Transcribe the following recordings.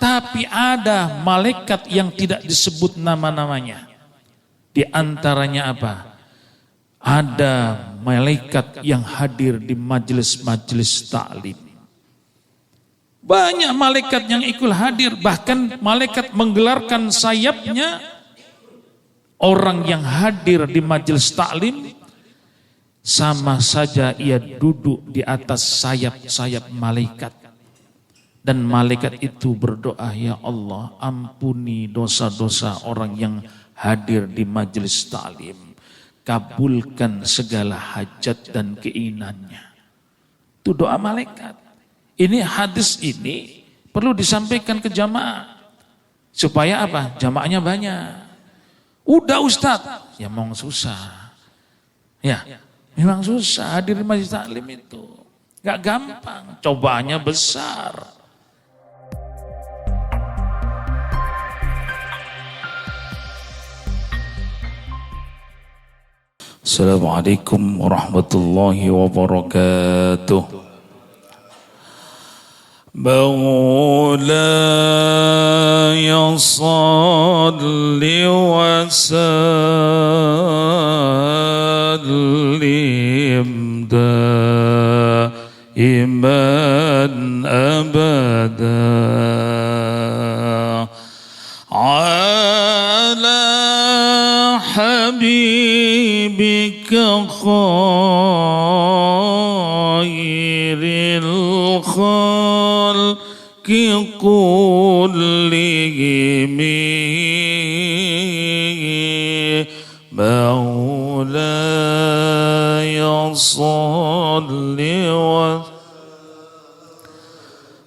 Tapi ada malaikat yang tidak disebut nama-namanya. Di antaranya apa? Ada malaikat yang hadir di majelis-majelis taklim. Banyak malaikat yang ikut hadir, bahkan malaikat menggelarkan sayapnya. Orang yang hadir di majelis taklim sama saja ia duduk di atas sayap-sayap malaikat. Dan malaikat itu berdoa, ya Allah, ampuni dosa-dosa orang yang hadir di majelis taklim. Kabulkan segala hajat dan keinginannya. Itu doa malaikat. Ini hadis ini perlu disampaikan ke jamaah. Supaya apa? Jamaahnya banyak. Udah Ustadz, ya memang susah. Ya, memang susah hadir di majelis taklim itu. Gak gampang, cobaannya besar. Assalamualaikum warahmatullahi wabarakatuh. مولاي صل وسلم دائما أبدا على حبيبك خير الخلق كلهم مولاي صل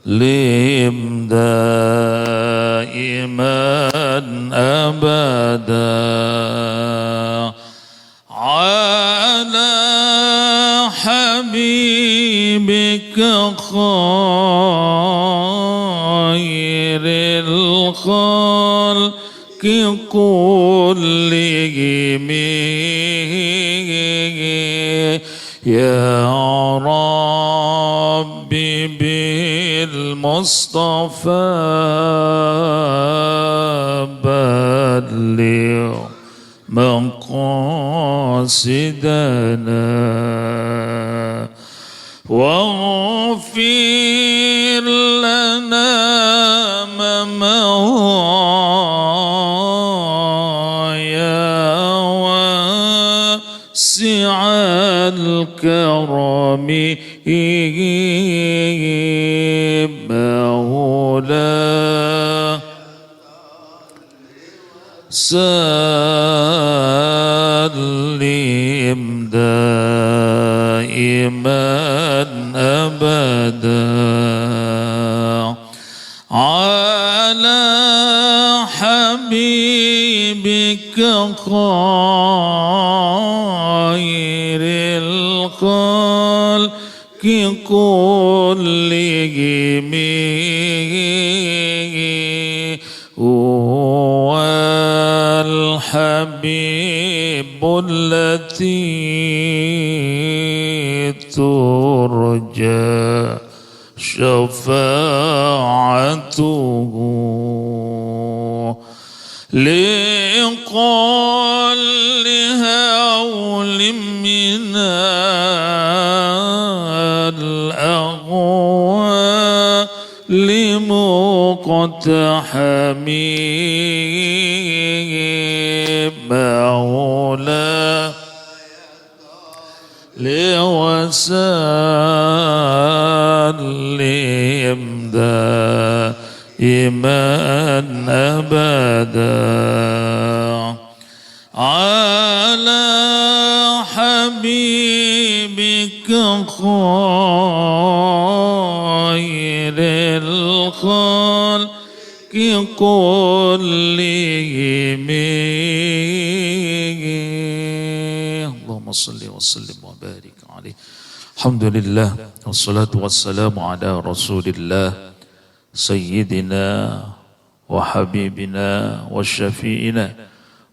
وسلم دائما أبدا على حبيبك خير الخلق كلهم يا ربي بالمصطفى بلغ مقاصدنا واغفر لنا ما مضى واسع الكرم مولا سلم دائما أبدا على حبيبك خير الخلق كلهم هو الحبيب التي ترجى شفاعته لكل هول من الأهوال لمقتحم مولا لوسلم دائما أبدا على حبيبك خير الخلق كلهم اللهم صل وسلم وبارك عليه. Alhamdulillah wassalatu wassalamu ala Rasulillah sayyidina wa habibina wa syafi'ina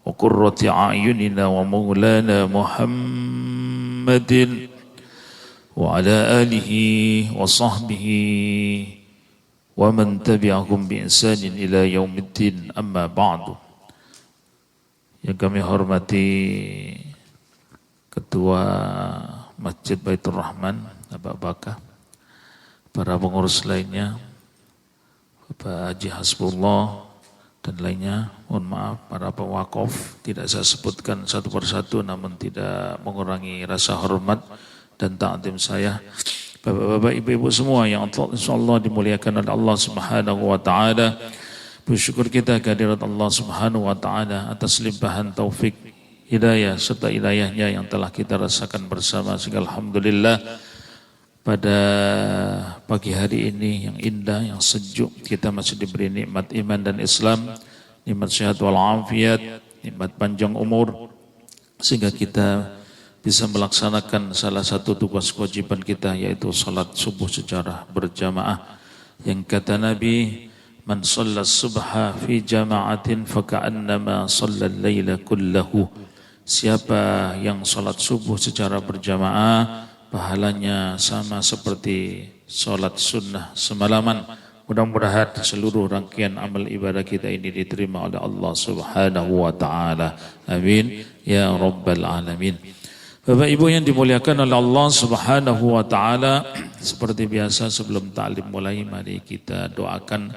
wa qurrati a'yunina wa maulana Muhammadin wa ala alihi wa sahbihi ومن تبعهم بإحسان إلى يوم الدين أما بعد. Yang kami hormati Ketua Masjid Baitur Rahman, Bapak Bakah, para pengurus lainnya, Bapak Haji Hasbullah dan lainnya, mohon maaf para pewakaf, tidak saya sebutkan satu persatu namun tidak mengurangi rasa hormat dan ta'zim saya. Bapak-bapak, ibu-ibu semua yang insyaallah dimuliakan oleh Allah Subhanahu wa taala. Bersyukur kita kehadirat Allah Subhanahu wa taala atas limpahan taufik, hidayah serta hidayahnya yang telah kita rasakan bersama. Sehingga alhamdulillah pada pagi hari ini yang indah, yang sejuk, kita masih diberi nikmat iman dan Islam, nikmat sehat wal afiat, nikmat panjang umur, sehingga kita bisa melaksanakan salah satu tugas kewajiban kita, yaitu salat subuh secara berjamaah. Yang kata Nabi, man shalla subha fi jama'atin faka'annama shalla al-laila kullahu. Siapa yang salat subuh secara berjamaah, pahalanya sama seperti salat sunnah semalaman. Mudah-mudahan seluruh rangkaian amal ibadah kita ini diterima oleh Allah Subhanahu wa taala. Amin ya rabbal alamin. Bapak Ibu yang dimuliakan oleh Allah Subhanahu wa taala, seperti biasa sebelum ta'lim mulai, mari kita doakan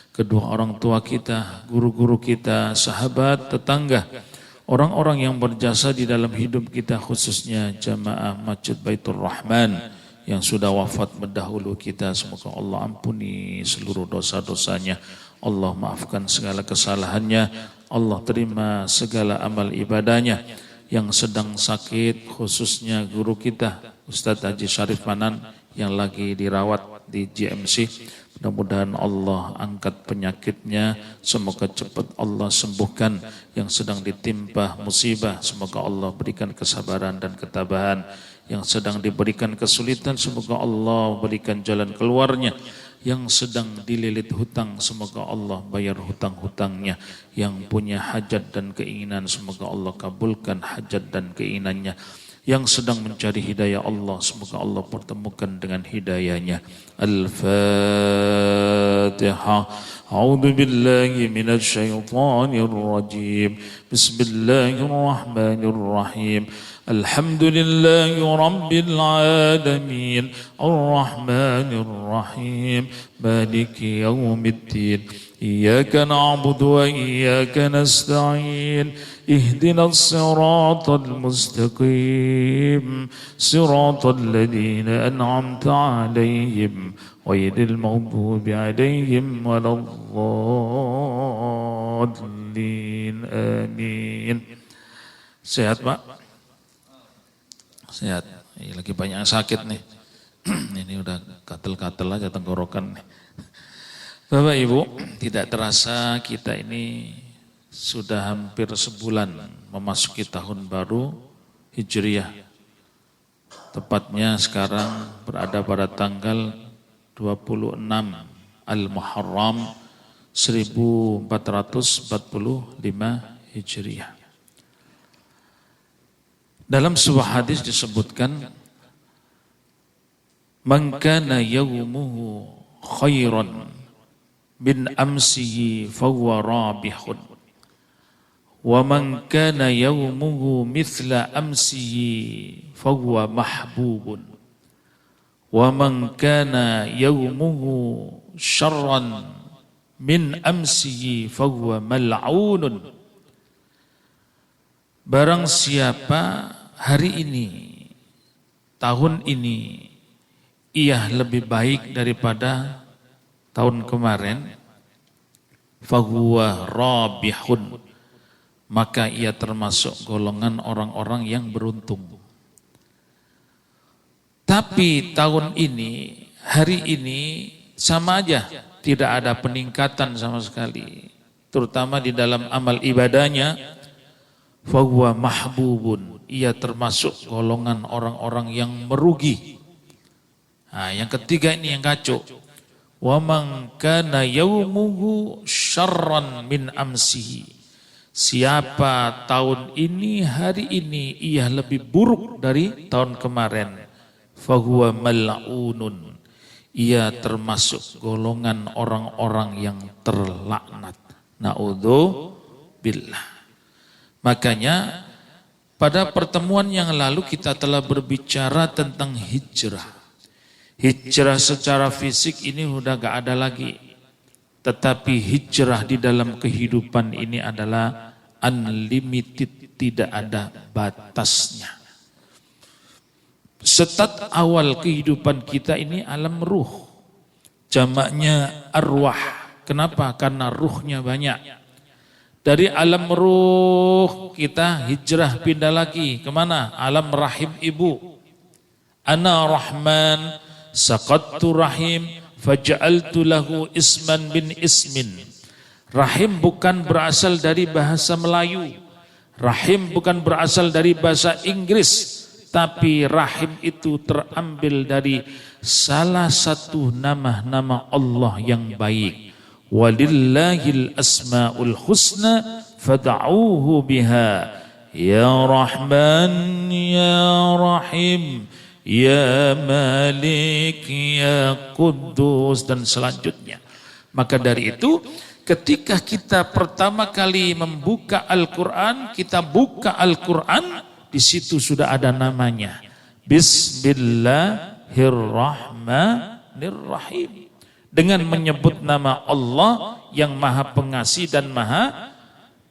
kedua orang tua kita, guru-guru kita, sahabat, tetangga, orang-orang yang berjasa di dalam hidup kita, khususnya jamaah Masjid Baitur Rahman yang sudah wafat mendahulu kita. Semoga Allah ampuni seluruh dosa-dosanya, Allah maafkan segala kesalahannya, Allah terima segala amal ibadahnya. Yang sedang sakit khususnya guru kita Ustadz Haji Syarif Manan yang lagi dirawat di GMC, mudah-mudahan Allah angkat penyakitnya, semoga cepat Allah sembuhkan. Yang sedang ditimpa musibah, semoga Allah berikan kesabaran dan ketabahan. Yang sedang diberikan kesulitan, semoga Allah berikan jalan keluarnya. Yang sedang dililit hutang, semoga Allah bayar hutang-hutangnya. Yang punya hajat dan keinginan, semoga Allah kabulkan hajat dan keinginannya. Yang sedang mencari hidayah Allah, semoga Allah pertemukan dengan hidayahnya. Al-Fatihah. A'udzu billahi minasy syaithanir rajim. Bismillahirrahmanirrahim. Alhamdulillahi rabbil alamin. Ar-Rahmanir Rahim. Maliki yaumiddin. Iyyaka na'budu wa iyyaka nasta'in. اهدنا الصراط المستقيم صراط الذين أنعمت عليهم غير المغضوب عليهم ولا الضالين آمين. Sehat Pak? Sehat. Lagi banyak yang sakit nih. Ini udah katel-katel aja tenggorokan nih. Bapak Ibu, tidak terasa kita ini sudah hampir sebulan memasuki tahun baru Hijriah. Tepatnya sekarang berada pada tanggal 26 Al-Muharram 1445 Hijriah. Dalam sebuah hadis disebutkan, man kana yawmuhu khairan min amsihi fahuwa rabihun. Wa man kana yawmuhu mithla amsihi fahuwa mahbubun. Wa man kana yawmuhu syarran min amsihi fahuwa mal'unun. Barang siapa hari ini, tahun ini, ia lebih baik daripada tahun kemarin, fahuwa rabihun, maka ia termasuk golongan orang-orang yang beruntung. Tapi tahun ini, hari ini sama aja, tidak ada peningkatan sama sekali. Terutama di dalam amal ibadahnya, fahuwa mahbubun, ia termasuk golongan orang-orang yang merugi. Nah, yang ketiga ini yang kacau. Wa man kana yaumuhu syarran min amsihi. Siapa tahun ini, hari ini ia lebih buruk dari tahun kemarin, fahuwa mal'unun, ia termasuk golongan orang-orang yang terlaknat. Na'udzubillah. Makanya pada pertemuan yang lalu kita telah berbicara tentang hijrah. Hijrah secara fisik ini udah gak ada lagi. Tetapi hijrah di dalam kehidupan ini adalah unlimited, tidak ada batasnya. Start awal kehidupan kita ini alam ruh. Jamaknya arwah. Kenapa? Karena ruhnya banyak. Dari alam ruh kita hijrah pindah lagi. Kemana? Alam rahim ibu. Ana rahman saqattu rahim faja'altu lahu isman bin ismin. Rahim bukan berasal dari bahasa Melayu. Rahim bukan berasal dari bahasa Inggris. Tapi rahim itu terambil dari salah satu nama-nama Allah yang baik. Walillahil asma'ul husna fad'uuhu biha. Ya Rahman, Ya Rahim, Ya Malik, Ya Quddus, dan selanjutnya. Maka dari itu, ketika kita pertama kali membuka Al-Quran, kita buka Al-Quran, di situ sudah ada namanya. Bismillahirrahmanirrahim. Dengan menyebut nama Allah yang maha pengasih dan maha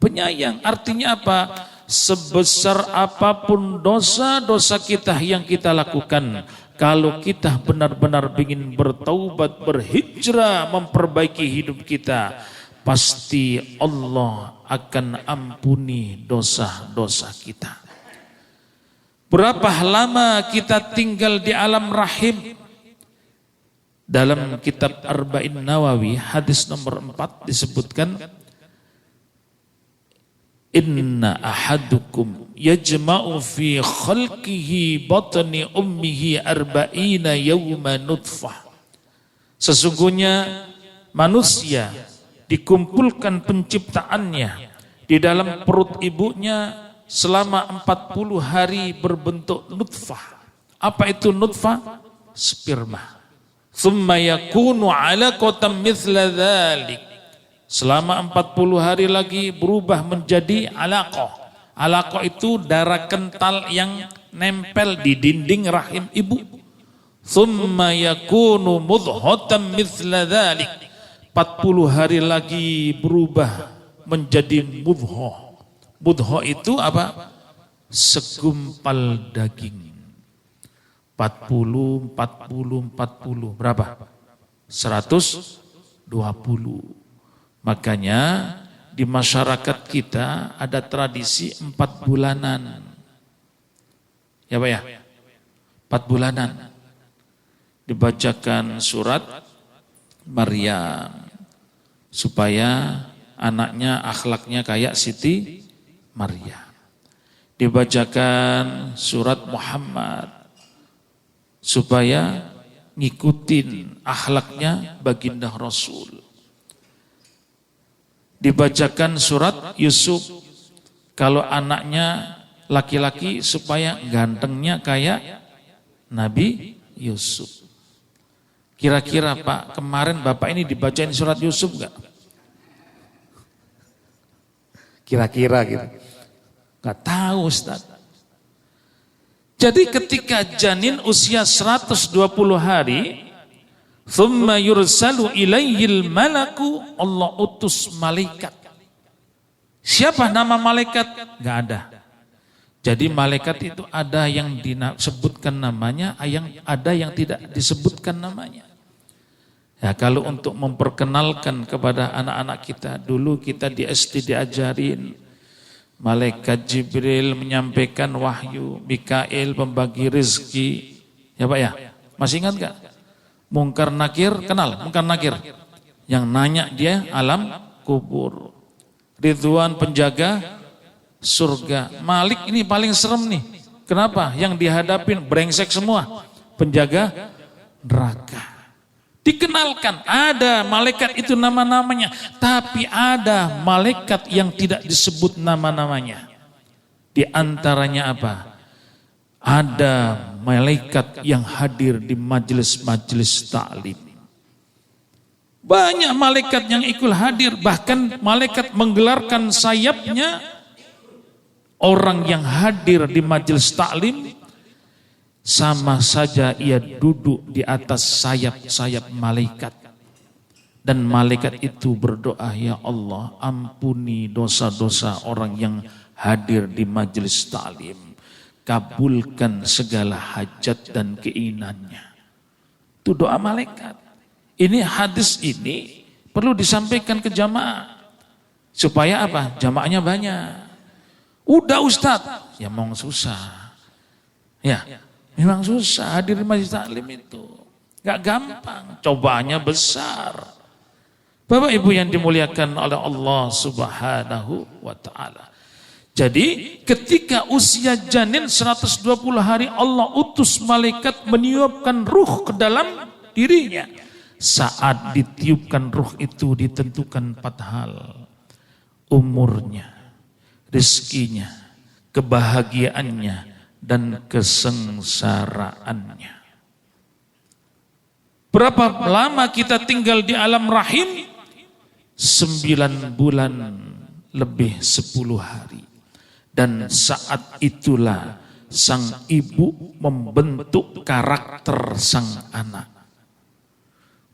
penyayang. Artinya apa? Sebesar apapun dosa-dosa kita yang kita lakukan, kalau kita benar-benar ingin bertaubat, berhijrah, memperbaiki hidup kita, pasti Allah akan ampuni dosa-dosa kita. Berapa lama kita tinggal di alam rahim? Dalam kitab Arba'in Nawawi hadis nomor 4 disebutkan, inna ahadukum yajma'u fi khalqihi batni ummihi arba'ina yawma nutfah. Sesungguhnya manusia dikumpulkan penciptaannya di dalam perut ibunya selama 40 hari berbentuk nutfah. Apa itu nutfah? Sperma. Thumma yakunu 'alaqatan mithla dzalik. Selama 40 hari lagi berubah menjadi alaqah. Alaqah itu darah kental yang nempel di dinding rahim ibu. Thumma yakunu mudghatan mithla dzalik. 40 hari lagi berubah menjadi mudghah. Mudghah itu apa? Segumpal daging. 40, 40, 40. Berapa? 120. Makanya di masyarakat kita ada tradisi 4 bulanan. Ya Pak ya? 4 bulanan. Dibacakan surat Maryam. Supaya anaknya akhlaknya kayak Siti Maryam. Dibacakan surat Muhammad. Supaya ngikutin akhlaknya baginda Rasul. Dibacakan surat Yusuf. Kalau anaknya laki-laki supaya gantengnya kayak Nabi Yusuf. Kira-kira Pak, kemarin Bapak ini dibacain surat Yusuf enggak? Kira-kira gitu. Enggak tahu Ustaz. Jadi ketika janin usia 120 hari, thumma yursalu ilaihil malaku, Allah utus malaikat. Siapa nama malaikat? Enggak ada. Jadi malaikat itu ada yang disebutkan namanya, ada yang tidak disebutkan namanya. Ya, kalau untuk memperkenalkan kepada anak-anak kita, dulu kita di SD diajarin malaikat Jibril menyampaikan wahyu, Mikail pembagi rezeki. Ya Pak ya? Masih ingat enggak? Mungkar Nakir, kenal Mungkar Nakir? Yang nanya dia alam kubur. Ridwan penjaga surga. Malik ini paling serem nih. Kenapa? Yang dihadapin brengsek semua. Penjaga neraka. Dikenalkan, ada malaikat itu nama-namanya. Tapi ada malaikat yang tidak disebut nama-namanya. Di antaranya apa? ada malaikat yang hadir di majelis-majelis taklim. Banyak malaikat yang ikut hadir, bahkan malaikat menggelarkan sayapnya. Orang yang hadir di majelis taklim sama saja ia duduk di atas sayap-sayap malaikat. Dan malaikat itu berdoa, ya Allah, ampuni dosa-dosa orang yang hadir di majelis taklim. Kabulkan segala hajat dan keinginannya. Itu doa malaikat. Ini hadis ini perlu disampaikan ke jamaah. Supaya apa? Jamaahnya banyak. Udah Ustadz, ya memang susah. Ya, memang susah hadir di majelis taklim itu. Gak gampang, cobaannya besar. Bapak Ibu yang dimuliakan oleh Allah Subhanahu wa Ta'ala. Jadi ketika usia janin 120 hari Allah utus malaikat meniupkan ruh ke dalam dirinya. Saat ditiupkan ruh itu ditentukan 4 hal. Umurnya, rezekinya, kebahagiaannya, dan kesengsaraannya. Berapa lama kita tinggal di alam rahim? 9 bulan lebih 10 hari. Dan saat itulah sang ibu membentuk karakter sang anak.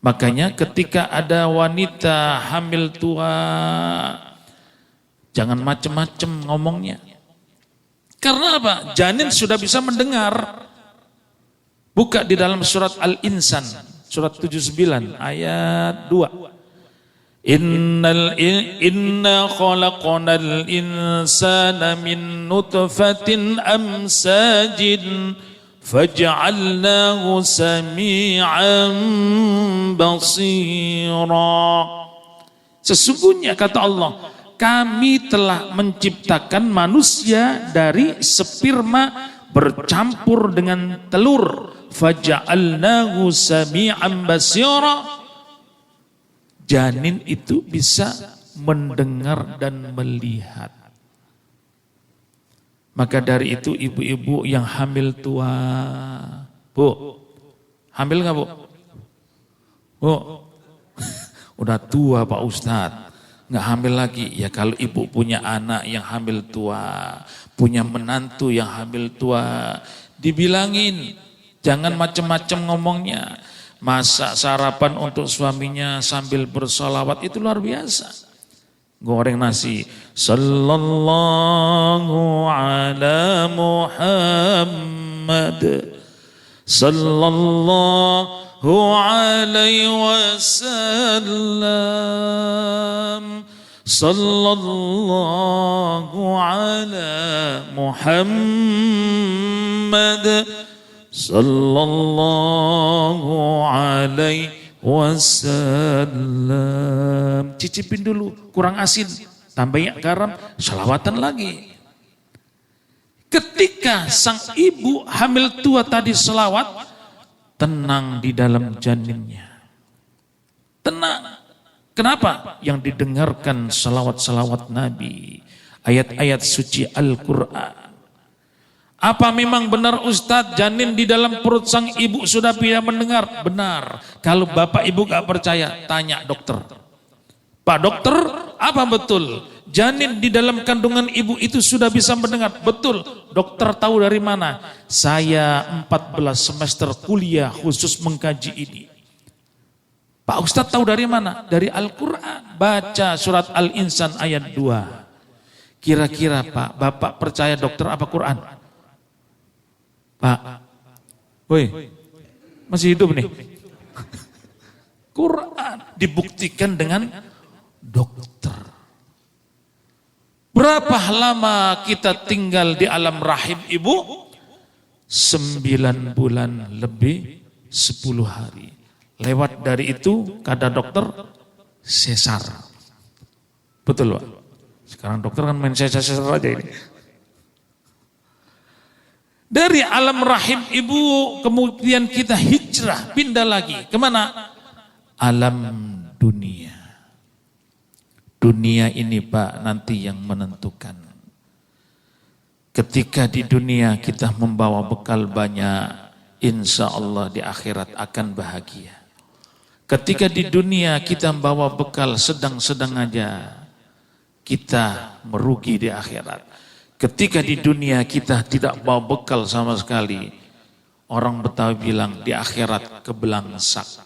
Makanya ketika ada wanita hamil tua, jangan macem-macem ngomongnya. Karena apa? Janin sudah bisa mendengar. Buka di dalam surat Al-Insan, surat 79 ayat 2. Inna khalaqnal insana min nutfatin amsajin faj'alnahu sami'an basira. Sesungguhnya kata Allah, kami telah menciptakan manusia dari sperma bercampur dengan telur. Faja'alnahu sami'an basira. Janin itu bisa mendengar dan melihat. Maka dari itu ibu-ibu yang hamil tua, Bu, hamil nggak Bu? Bu, udah tua Pak Ustadz, nggak hamil lagi. Ya kalau ibu punya anak yang hamil tua, punya menantu yang hamil tua, dibilangin, jangan macem-macem ngomongnya. Masak sarapan untuk suaminya sambil bersolawat itu luar biasa. Goreng nasi, sallallahu ala Muhammad, sallallahu alaihi wasallam, sallallahu ala Muhammad, sallallahu alaihi wasallam. Cicipin dulu, kurang asin, tambahnya garam, salawatan lagi. Ketika sang ibu hamil tua tadi selawat, tenang di dalam janinnya. Tenang. Kenapa? Yang didengarkan salawat-salawat Nabi, ayat-ayat suci Al-Quran. Apa memang benar Ustadz janin di dalam perut sang ibu sudah tidak mendengar? Benar. Kalau bapak ibu gak percaya, tanya dokter. Pak dokter, apa betul? Janin di dalam kandungan ibu itu sudah bisa mendengar? Betul. Dokter tahu dari mana? Saya 14 semester kuliah khusus mengkaji ini. Pak Ustadz tahu dari mana? Dari Al-Quran. Baca surat Al-Insan ayat 2. Kira-kira Pak, bapak percaya dokter apa Quran? Pak, woi, masih hidup nih. Quran dibuktikan dengan dokter. Berapa lama kita tinggal di alam rahim ibu? 9 bulan lebih 10 hari. Lewat dari itu, kata dokter, sesar. Betul Pak? Sekarang dokter kan main sesar aja ini. Dari alam rahim ibu kemudian kita hijrah, pindah lagi. Kemana? Alam dunia. Dunia ini Pak nanti yang menentukan. Ketika di dunia kita membawa bekal banyak, insya Allah di akhirat akan bahagia. Ketika di dunia kita membawa bekal sedang-sedang aja, kita merugi di akhirat. Ketika di dunia kita tidak bawa bekal sama sekali, orang Betawi bilang di akhirat kebelangsak.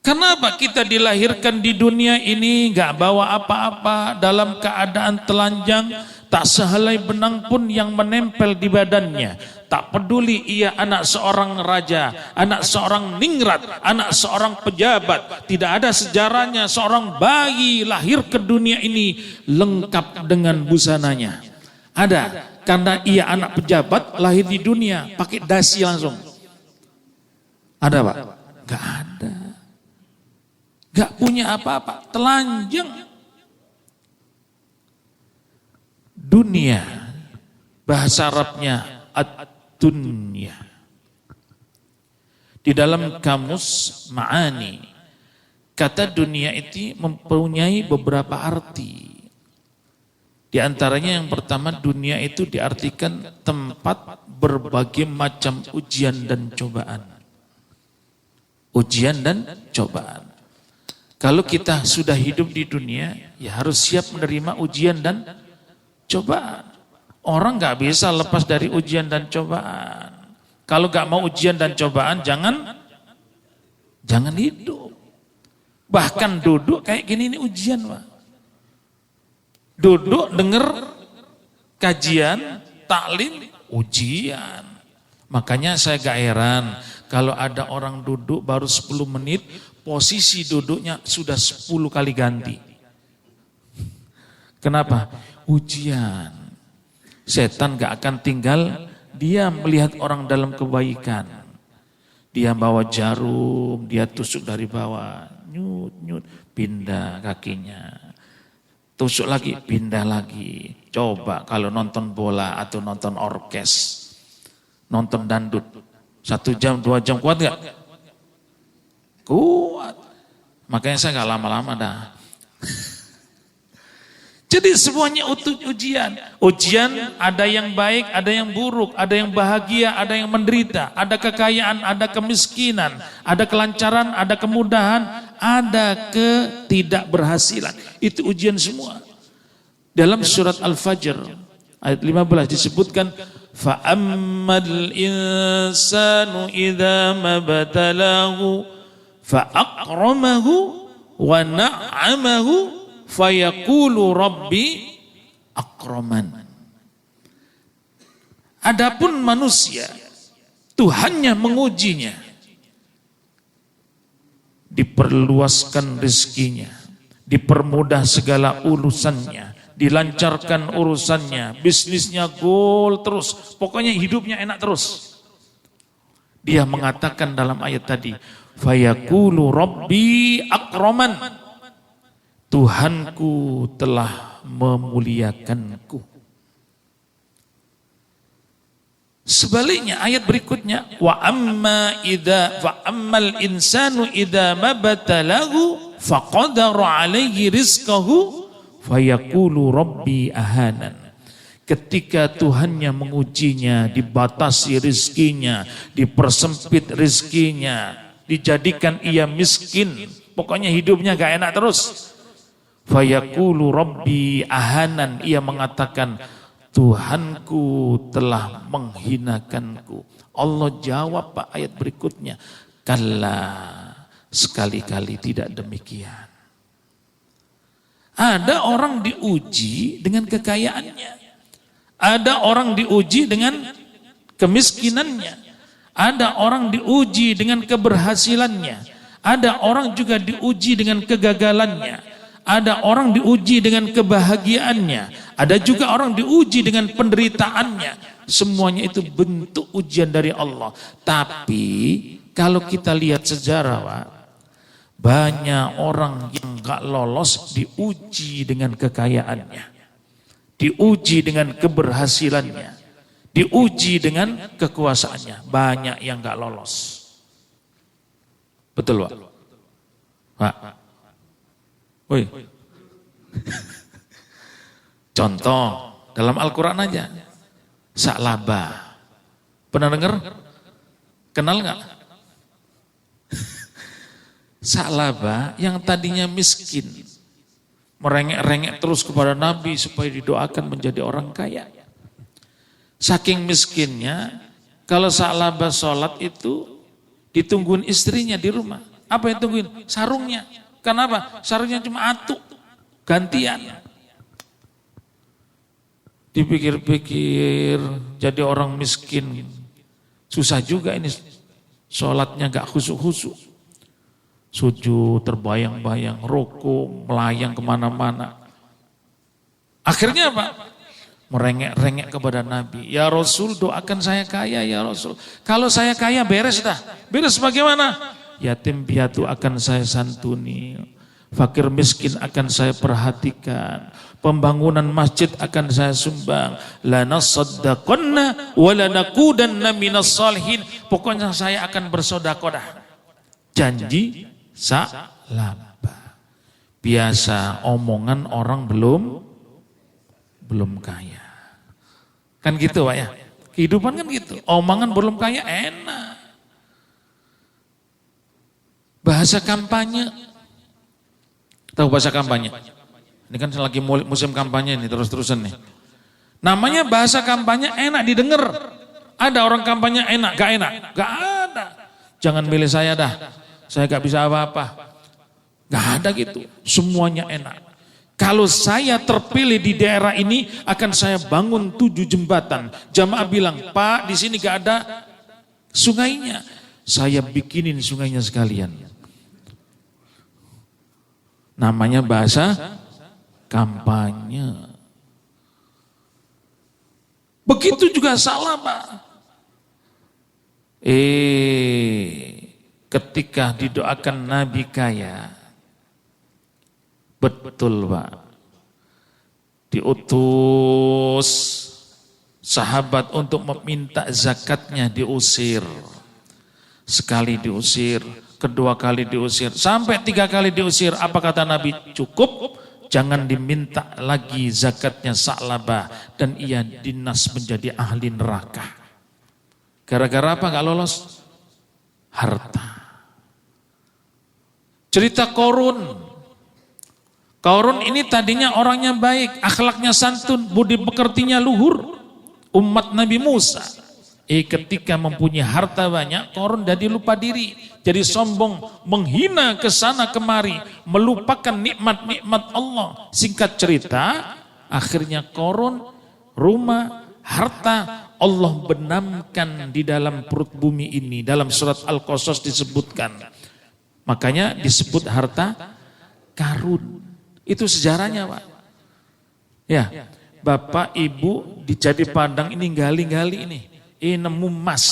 Kenapa kita dilahirkan di dunia ini gak bawa apa-apa, dalam keadaan telanjang, tak sehelai benang pun yang menempel di badannya. Tak peduli ia anak seorang raja, anak seorang ningrat, anak seorang pejabat. Tidak ada sejarahnya seorang bayi lahir ke dunia ini lengkap dengan busananya. Ada, karena ia anak pejabat lahir di dunia pakai dasi langsung. Ada Pak? Gak ada. Gak punya apa-apa, telanjang. Dunia, bahasa Arabnya ad-dunya. Di dalam kamus Ma'ani, kata dunia itu mempunyai beberapa arti. Di antaranya yang pertama, dunia itu diartikan tempat berbagai macam ujian dan cobaan. Ujian dan cobaan. Kalau kita sudah hidup di dunia, ya harus siap menerima ujian dan cobaan. Orang gak bisa lepas dari ujian dan cobaan. Kalau gak mau ujian dan cobaan, jangan hidup. Bahkan duduk kayak gini ini ujian, Pak. Duduk denger kajian, taklim, ujian. Makanya saya gak heran kalau ada orang duduk baru 10 menit, posisi duduknya sudah 10 kali ganti. Kenapa? Ujian. Setan gak akan tinggal, dia melihat orang dalam kebaikan. Dia bawa jarum, dia tusuk dari bawah, nyut, pindah kakinya. Tusuk lagi, pindah lagi. Coba kalau nonton bola atau nonton orkes, nonton dandut, 1 jam, 2 jam kuat gak? Kuat. Makanya saya gak lama-lama dah. Jadi semuanya ujian. Ujian ada yang baik, ada yang buruk, ada yang bahagia, ada yang menderita, ada kekayaan, ada kemiskinan, ada kelancaran, ada kemudahan, ada ketidakberhasilan. Itu ujian semua. Dalam surat Al-Fajr ayat 15 disebutkan fa'ammal insanu idza mabtalahu fa'akramahu wa na'amahu fayaqulu rabbi akraman. Adapun manusia, Tuhannya mengujinya, diperluaskan rezekinya, dipermudah segala urusannya, dilancarkan urusannya, bisnisnya gol terus, pokoknya hidupnya enak terus. Dia mengatakan dalam ayat tadi, fayaqulu rabbi akraman. Tuhanku telah memuliakanku. Sebaliknya ayat berikutnya wa ammal insanu idza mabtalahu faqadara alaihi rizqahu fayaqulu rabbi ahanan. Ketika Tuhannya mengujinya, dibatasi rizkinya, dipersempit rizkinya, dijadikan ia miskin, pokoknya hidupnya gak enak terus. Fayaqulu rabbi ahanan, ia mengatakan Tuhanku telah menghinakanku. Allah jawab Pak ayat berikutnya, kalla, sekali-kali tidak demikian. Ada orang diuji dengan kekayaannya, ada orang diuji dengan kemiskinannya, ada orang diuji dengan keberhasilannya, ada orang juga diuji dengan kegagalannya. Ada orang diuji dengan kebahagiaannya, ada juga orang diuji dengan penderitaannya. Semuanya itu bentuk ujian dari Allah. Tapi kalau kita lihat sejarah, Pak, banyak orang yang gak lolos diuji dengan kekayaannya, diuji dengan keberhasilannya, diuji dengan kekuasaannya. Banyak yang gak lolos. Betul, Pak? Pak. Woi. Contoh Dalam Al-Quran aja. Sa'labah. Pernah dengar? Kenal nggak? Sa'labah yang tadinya miskin. Merengek-rengek terus kepada Nabi supaya didoakan menjadi orang kaya. Saking miskinnya, kalau Sa'labah sholat itu ditungguin istrinya di rumah. Apa yang tungguin? Sarungnya. Kenapa? Sarungnya cuma atuk, gantian. Dipikir-pikir jadi orang miskin. Susah juga ini sholatnya gak khusyuk-khusyuk. Sujud terbayang-bayang, rukuk, melayang kemana-mana. Akhirnya apa? Merengek-rengek kepada Nabi. Ya Rasul, doakan saya kaya ya Rasul. Kalau saya kaya beres dah. Beres bagaimana? Yatim piatu akan saya santuni. Fakir miskin akan saya perhatikan. Pembangunan masjid akan saya sumbang. Lanasaddaqanna wa lanakudanna minas salihin. Pokoknya saya akan bersedekah. Janji Sa'labah. Biasa omongan orang belum kaya. Kan gitu Pak ya. Kehidupan kan gitu. Omongan belum kaya enak. Bahasa kampanye. Tahu bahasa kampanye? Ini kan lagi musim kampanye nih terus-terusan nih. Namanya bahasa kampanye enak didengar. Ada orang kampanye enak, gak enak? Gak ada. Jangan milih saya dah. Saya gak bisa apa-apa. Gak ada gitu. Semuanya enak. Kalau saya terpilih di daerah ini akan saya bangun 7 jembatan. Jamaah bilang, Pak di sini gak ada sungainya. Saya bikinin sungainya sekalian. Namanya bahasa kampanye. Begitu juga salah Pak. Ketika didoakan Nabi kaya. Betul Pak. Diutus sahabat untuk meminta zakatnya diusir. Sekali diusir, kedua kali diusir, sampai 3 kali diusir. Apa kata Nabi? Cukup, jangan diminta lagi zakatnya Sa'labah. Dan ia dinas menjadi ahli neraka. Gara-gara apa gak lolos? Harta. Cerita Qarun. Qarun ini tadinya orangnya baik, akhlaknya santun, budi pekertinya luhur. Umat Nabi Musa. Ketika mempunyai harta banyak, Qarun jadi lupa diri. Jadi sombong, menghina ke sana kemari, melupakan nikmat-nikmat Allah. Singkat cerita, akhirnya Qarun, rumah, harta, Allah benamkan di dalam perut bumi ini. Dalam surat Al-Qasas disebutkan. Makanya disebut harta karun. Itu sejarahnya Pak. Ya, Bapak Ibu di Jadi Padang ini gali-gali ini. Nemu emas.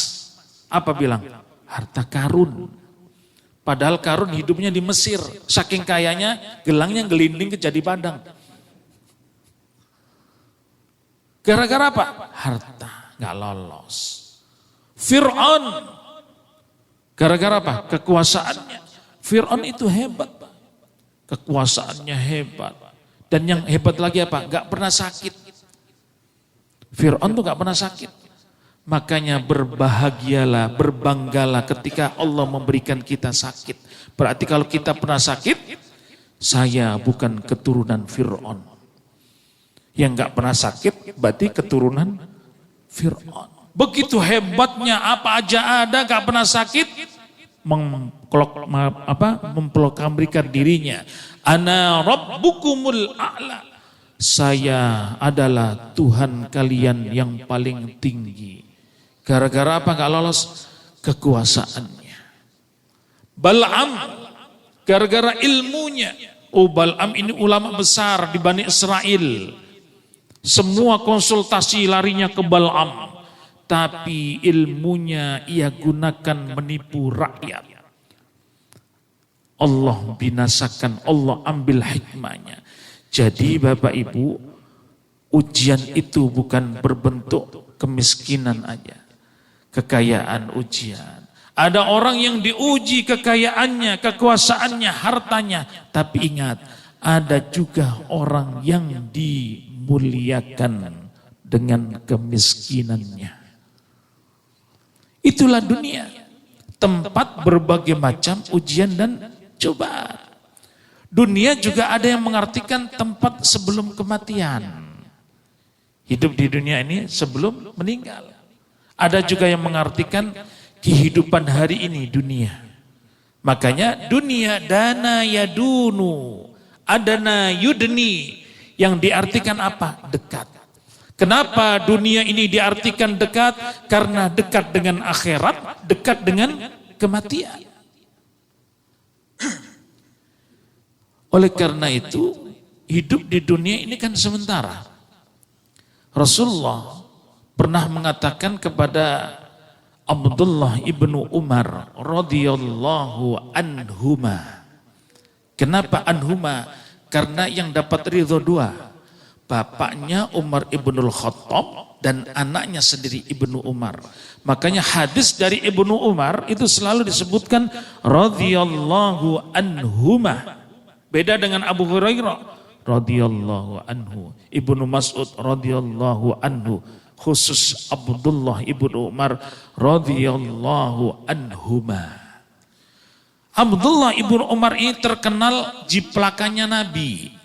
Apa bilang? Harta karun. Padahal karun hidupnya di Mesir. Saking kayanya gelangnya gelinding ke Jadi Padang. Gara-gara apa? Harta. Gak lolos. Fir'aun. Gara-gara apa? Kekuasaannya. Fir'aun itu hebat. Kekuasaannya hebat. Dan yang hebat lagi apa? Gak pernah sakit. Fir'aun tuh gak pernah sakit. Makanya berbahagialah, berbanggalah ketika Allah memberikan kita sakit. Berarti kalau kita pernah sakit, saya bukan keturunan Fir'aun. Yang gak pernah sakit berarti keturunan Fir'aun. Begitu hebatnya, apa aja ada, gak pernah sakit. Memproklamirkan dirinya. Ana rabbukumul a'la. Saya adalah Tuhan kalian yang paling tinggi. Gara-gara apa gak lolos? Kekuasaannya. Bal'am. Gara-gara ilmunya. Bal'am ini ulama besar di Bani Israel. Semua konsultasi larinya ke Bal'am. Tapi ilmunya ia gunakan menipu rakyat. Allah binasakan, Allah ambil hikmahnya. Jadi Bapak Ibu, ujian itu bukan berbentuk kemiskinan aja. Kekayaan ujian. Ada orang yang diuji kekayaannya, kekuasaannya, hartanya. Tapi ingat, ada juga orang yang dimuliakan dengan kemiskinannya. Itulah dunia, tempat berbagai macam ujian dan cobaan. Dunia juga ada yang mengartikan tempat sebelum kematian. Hidup di dunia ini sebelum meninggal. Ada juga yang mengartikan kehidupan hari ini dunia. Makanya dunia dana yadunu, adana yudni, yang diartikan apa? Dekat. Kenapa dunia ini diartikan dekat? Karena dekat dengan akhirat, dekat dengan kematian. Oleh karena itu, hidup di dunia ini kan sementara. Rasulullah pernah mengatakan kepada Abdullah ibnu Umar radhiyallahu anhuma. Kenapa anhuma? Karena yang dapat ridho dua. Bapaknya Umar ibnul Khattab dan anaknya sendiri Ibnu Umar. Makanya hadis dari Ibnu Umar itu selalu disebutkan radhiyallahu anhuma. Beda dengan Abu Hurairah radhiyallahu anhu, Ibnu Mas'ud radhiyallahu anhu, khusus Abdullah ibnu Umar radhiyallahu anhuma. Abdullah ibnu Umar ini terkenal jiplakannya Nabi.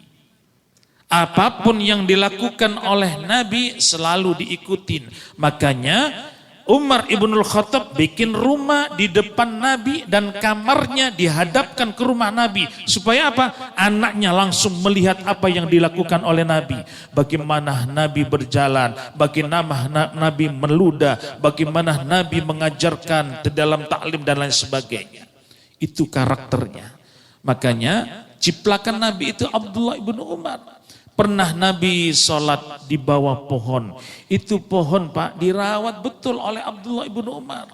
Apapun yang dilakukan oleh Nabi selalu diikutin. Makanya Umar ibnul Khattab bikin rumah di depan Nabi dan kamarnya dihadapkan ke rumah Nabi. Supaya apa? Anaknya langsung melihat apa yang dilakukan oleh Nabi. Bagaimana Nabi berjalan, bagaimana Nabi meludah, bagaimana Nabi mengajarkan di dalam taklim dan lain sebagainya. Itu karakternya. Makanya ciplakan Nabi itu Abdullah ibnu Umar. Pernah Nabi sholat di bawah pohon. Itu pohon Pak dirawat betul oleh Abdullah ibnu Umar.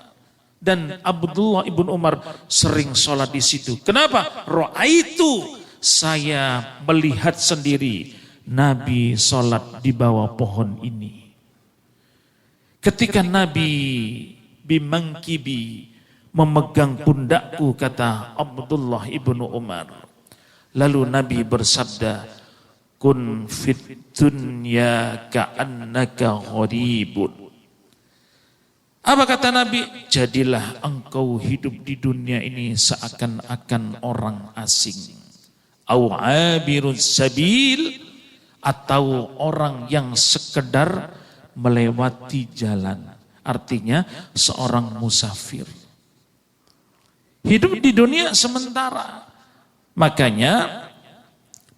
Dan Abdullah ibnu Umar sering sholat di situ. Kenapa? Ra'aitu, saya melihat sendiri Nabi sholat di bawah pohon ini. Ketika Nabi bimangkibi, memegang pundakku, kata Abdullah ibnu Umar. Lalu Nabi bersabda, kun fit dunya ka'annaka gharibun. Apa kata Nabi? Jadilah engkau hidup di dunia ini seakan-akan orang asing. Au abirus sabil, atau orang yang sekedar melewati jalan. Artinya seorang musafir. Hidup di dunia sementara. Makanya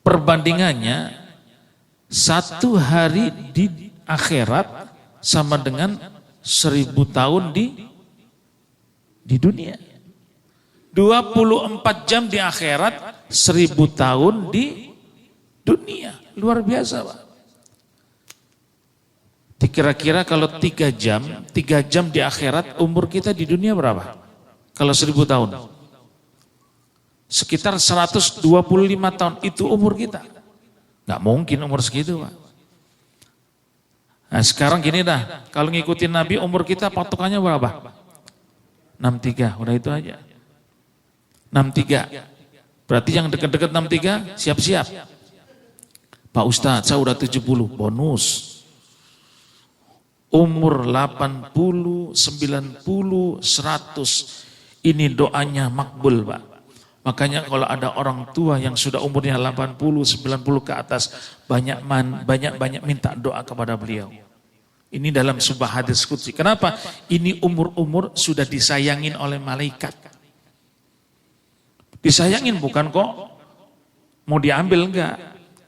perbandingannya, satu hari di akhirat sama dengan 1000 tahun di dunia. 24 jam di akhirat, 1000 tahun di dunia. Luar biasa Pak. Kira-kira kalau 3 jam di akhirat, umur kita di dunia berapa? Kalau 1000 tahun? Sekitar 125 tahun, itu umur kita. Gak mungkin umur segitu Pak. Nah sekarang gini dah, kalau ngikutin Nabi umur kita patokannya berapa? 63, udah itu aja. 63, berarti yang dekat-dekat 63 siap-siap. Pak Ustadz saya udah 70, bonus. Umur 80, 90, 100, ini doanya makbul Pak. Makanya kalau ada orang tua yang sudah umurnya 80, 90 ke atas, banyak minta doa kepada beliau. Ini dalam sebuah hadis qudsi. Kenapa? Ini umur-umur sudah disayangin oleh malaikat. Disayangin bukan kok mau diambil, enggak.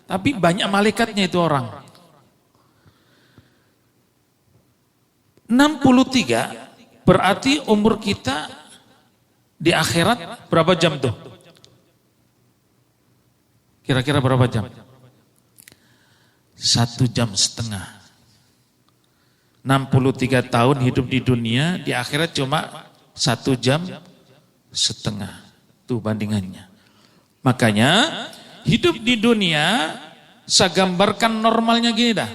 Tapi banyak malaikatnya itu orang. 63 berarti umur kita di akhirat berapa jam tuh? Kira-kira berapa jam? 1,5 jam. 63 tahun hidup di dunia, di akhirat cuma 1,5 jam. Itu bandingannya. Makanya hidup di dunia, saya gambarkan normalnya gini dah.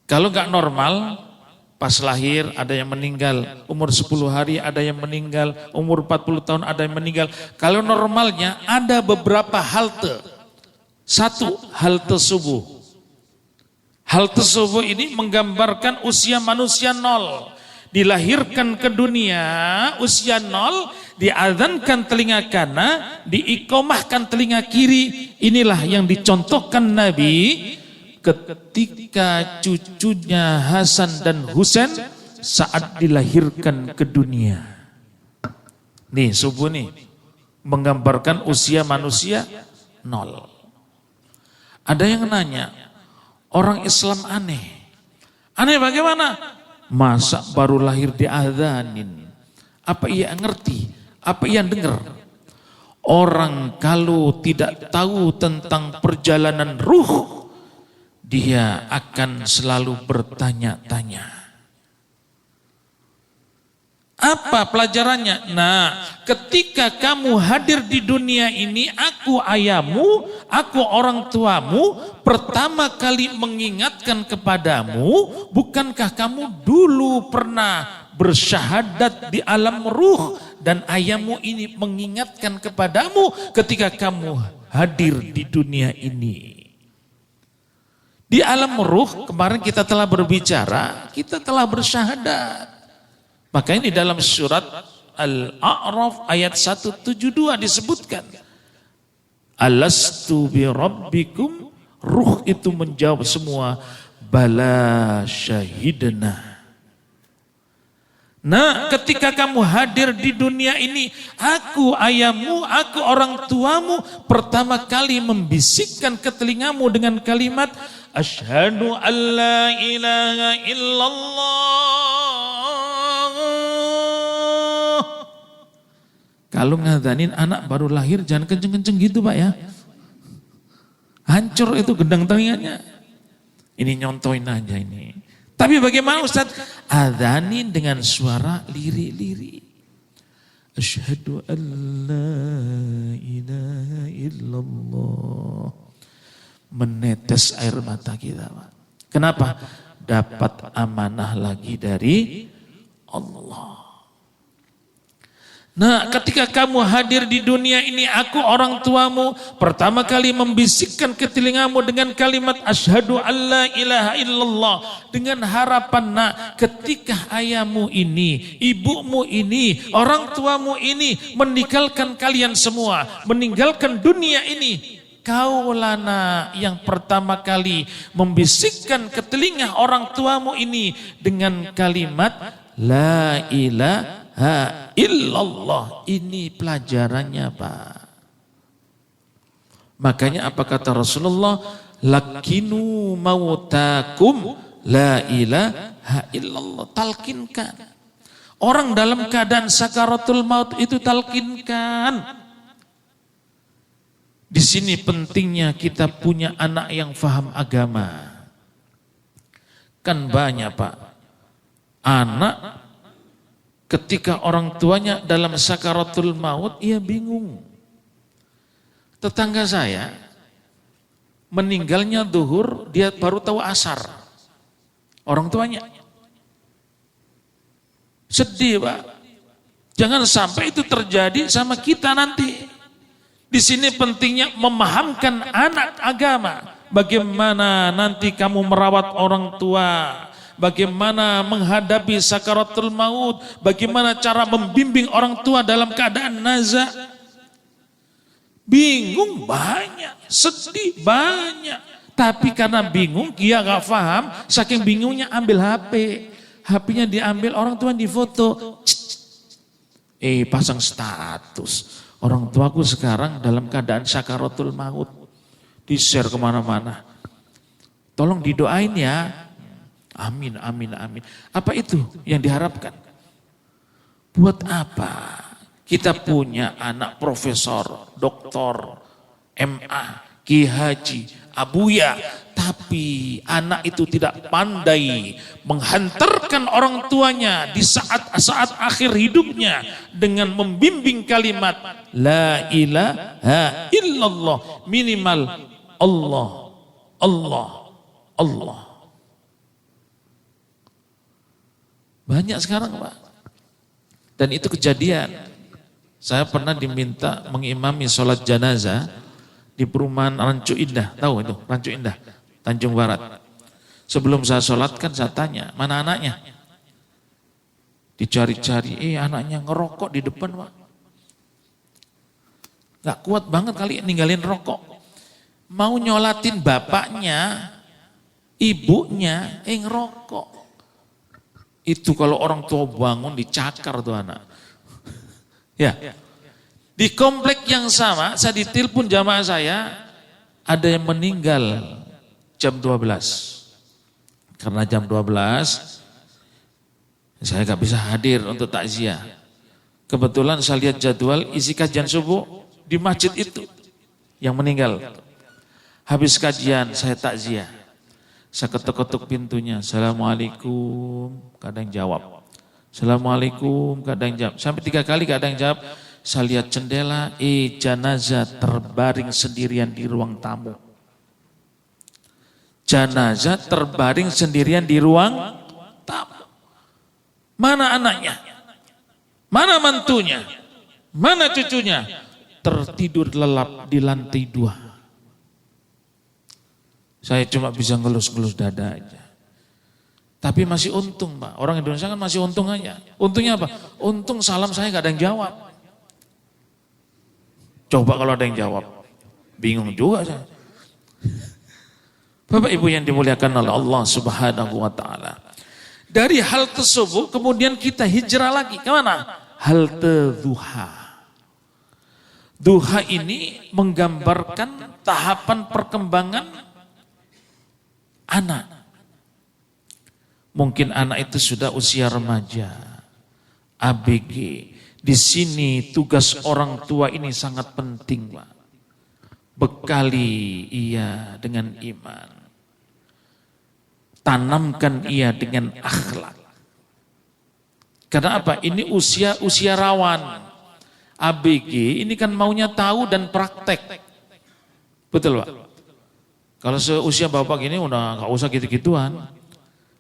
Kalau gak normal, pas lahir ada yang meninggal, umur 10 hari ada yang meninggal, umur 40 tahun ada yang meninggal. Kalau normalnya ada beberapa halte. 1, halte subuh. Hal tersebut ini menggambarkan usia manusia nol. Dilahirkan ke dunia usia nol, diadzankan telinga kanan, diiqomahkan telinga kiri. Inilah yang dicontohkan Nabi ketika cucunya Hasan dan Husain saat dilahirkan ke dunia. Nih subuh nih menggambarkan usia manusia nol. Ada yang nanya, orang Islam aneh. Aneh bagaimana? Masa baru lahir diadzanin? Apa ia ngerti? Apa ia dengar? Orang kalau tidak tahu tentang perjalanan ruh, dia akan selalu bertanya-tanya. Apa pelajarannya? Nah, ketika kamu hadir di dunia ini, aku ayahmu, aku orang tuamu, pertama kali mengingatkan kepadamu, bukankah kamu dulu pernah bersyahadat di alam ruh, dan ayahmu ini mengingatkan kepadamu ketika kamu hadir di dunia ini. Di alam ruh kemarin kita telah berbicara, kita telah bersyahadat. Makanya di dalam surat Al-A'raf ayat 172 disebutkan, Alastu bi rabbikum, ruh itu menjawab semua, bala syahidna. Nah, ketika kamu hadir di dunia ini, aku ayahmu, aku orang tuamu, pertama kali membisikkan ke telingamu dengan kalimat asyhadu an la ilaha illallah. Kalau ngadanin anak baru lahir jangan kenceng-kenceng gitu Pak ya. Hancur itu gendang telinganya. Ini nyontoin aja ini. Tapi bagaimana Ustaz? Adzanin dengan suara lirih-lirih. Asyhadu an la ilaha illallah. Menetes air mata kita Pak. Kenapa? Dapat amanah lagi dari Allah. Nah, ketika kamu hadir di dunia ini, aku orang tuamu, pertama kali membisikkan ke telingamu dengan kalimat asyhadu alla ilaha illallah, dengan harapan nak, ketika ayahmu ini, ibumu ini, orang tuamu ini meninggalkan kalian semua, meninggalkan dunia ini, kaulah nak yang pertama kali membisikkan ke telinga orang tuamu ini dengan kalimat la ilaha illallah. Ini pelajarannya Pak. Makanya apa kata Rasulullah? Lakinu mautakum la ilaha illallah. Talkinkan. Orang dalam keadaan sakaratul maut itu talkinkan. Di sini pentingnya kita punya anak yang faham agama. Kan banyak Pak. Anak ketika orang tuanya dalam sakaratul maut, ia bingung. Tetangga saya meninggalnya duhur, dia baru tahu asar. Orang tuanya. Sedih Pak. Jangan sampai itu terjadi sama kita nanti. Di sini pentingnya memahamkan anak agama. Bagaimana nanti kamu merawat orang tua. Bagaimana menghadapi sakaratul maut, bagaimana cara membimbing orang tua dalam keadaan naza. Bingung banyak, sedih banyak. Tapi karena bingung, dia gak paham, saking bingungnya ambil HP. HP-nya diambil, orang tua difoto. Pasang status. Orang tuaku sekarang dalam keadaan sakaratul maut. Di-share kemana-mana. Tolong didoain ya. Amin, amin, amin. Apa itu yang diharapkan? Buat apa? Kita punya anak profesor, doktor, MA, Ki Haji, Abuya. Tapi anak itu tidak pandai menghantarkan orang tuanya di saat-saat akhir hidupnya dengan membimbing kalimat La ilaha illallah. Minimal Allah, Allah, Allah. Banyak sekarang Pak. Dan itu kejadian. Saya pernah diminta mengimami sholat jenazah di perumahan Rancu Indah. Tahu itu Rancu Indah, Tanjung Barat. Sebelum saya sholatkan saya tanya, mana anaknya? Dicari-cari, anaknya ngerokok di depan Pak. Gak kuat banget kali ninggalin rokok. Mau nyolatin bapaknya, ibunya, ngerokok. Itu kalau orang tua bangun dicakar tuh anak. Ya, di komplek yang sama saya ditelepon jamaah saya, ada yang meninggal jam 12. Karena jam 12 saya gak bisa hadir untuk takziah. Kebetulan saya lihat jadwal isi kajian subuh di masjid itu yang meninggal. Habis kajian saya takziah. Saya ketuk-ketuk pintunya. Assalamualaikum. Gak ada yang jawab. Assalamualaikum. Gak ada yang jawab. Sampai 3 kali gak ada yang jawab. Saya lihat jendela. Jenazah terbaring sendirian di ruang tamu. Jenazah terbaring sendirian di ruang tamu. Mana anaknya? Mana mantunya? Mana cucunya? Tertidur lelap di lantai 2. Saya cuma bisa ngelus-ngelus dada aja. Tapi masih untung Pak. Orang Indonesia kan masih untung aja. Untungnya apa? Untung salam saya gak ada yang jawab. Coba kalau ada yang jawab. Bingung juga saya. Bapak Ibu yang dimuliakan oleh Allah Subhanahu wa taala. Dari halte subuh kemudian kita hijrah lagi ke mana? Halte duha. Duha ini menggambarkan tahapan perkembangan anak. Mungkin anak itu sudah usia remaja, ABG. Di sini tugas orang tua ini sangat penting, Pak. Bekali ia dengan iman. Tanamkan ia dengan akhlak. Karena apa? Ini usia rawan. ABG ini kan maunya tahu dan praktek. Betul Pak? Kalau seusia bapak gini udah gak usah gitu-gituan.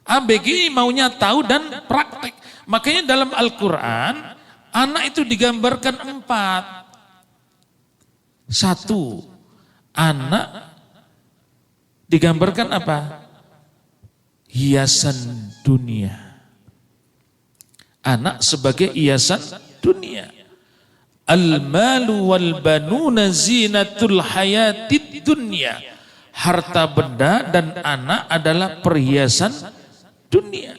ABG maunya tahu dan praktek. Makanya dalam Al-Quran, anak itu digambarkan 4. 1, anak digambarkan apa? Hiasan dunia. Anak sebagai hiasan dunia. Al-malu wal banuna zinatul hayatid dunya. Harta benda dan anak adalah perhiasan dunia.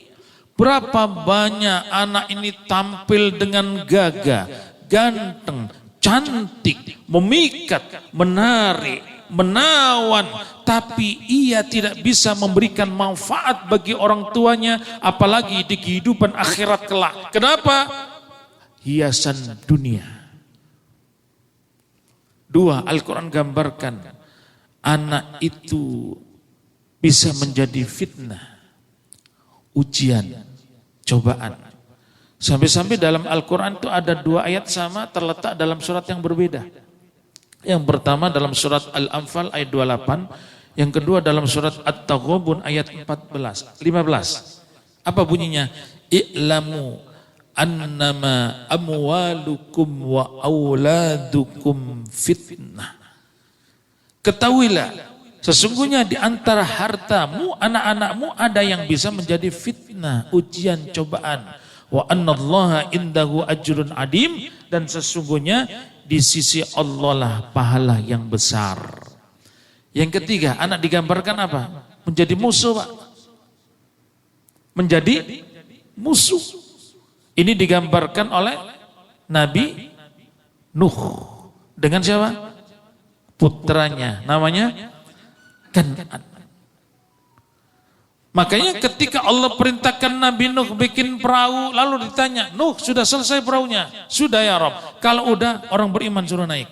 Berapa banyak anak ini tampil dengan gagah, ganteng, cantik, memikat, menarik, menawan, tapi ia tidak bisa memberikan manfaat bagi orang tuanya, apalagi di kehidupan akhirat kelak. Kenapa? Hiasan dunia. 2, Al-Quran gambarkan anak itu bisa menjadi fitnah, ujian, cobaan. Sampai-sampai dalam Al-Quran itu ada 2 ayat sama terletak dalam surat yang berbeda. Yang pertama dalam surat Al-Anfal ayat 28, yang kedua dalam surat At-Taghabun ayat 15. Apa bunyinya? I'lamu annama amwalukum wa auladukum fitnah. Ketahuilah, sesungguhnya di antara hartamu, anak-anakmu ada yang bisa menjadi fitnah, ujian, cobaan. Wa annallaha indahu ajrun adim, dan sesungguhnya di sisi Allah lah pahala yang besar. Yang ketiga, anak digambarkan apa? Menjadi musuh, Pak. Menjadi musuh. Ini digambarkan oleh Nabi Nuh. Dengan siapa? Putranya. Namanya Kan'an. Makanya ketika Allah perintahkan Nabi Nuh bikin perahu, lalu ditanya, Nuh sudah selesai perahunya? Sudah ya Rabb. Kalau udah, orang beriman suruh naik.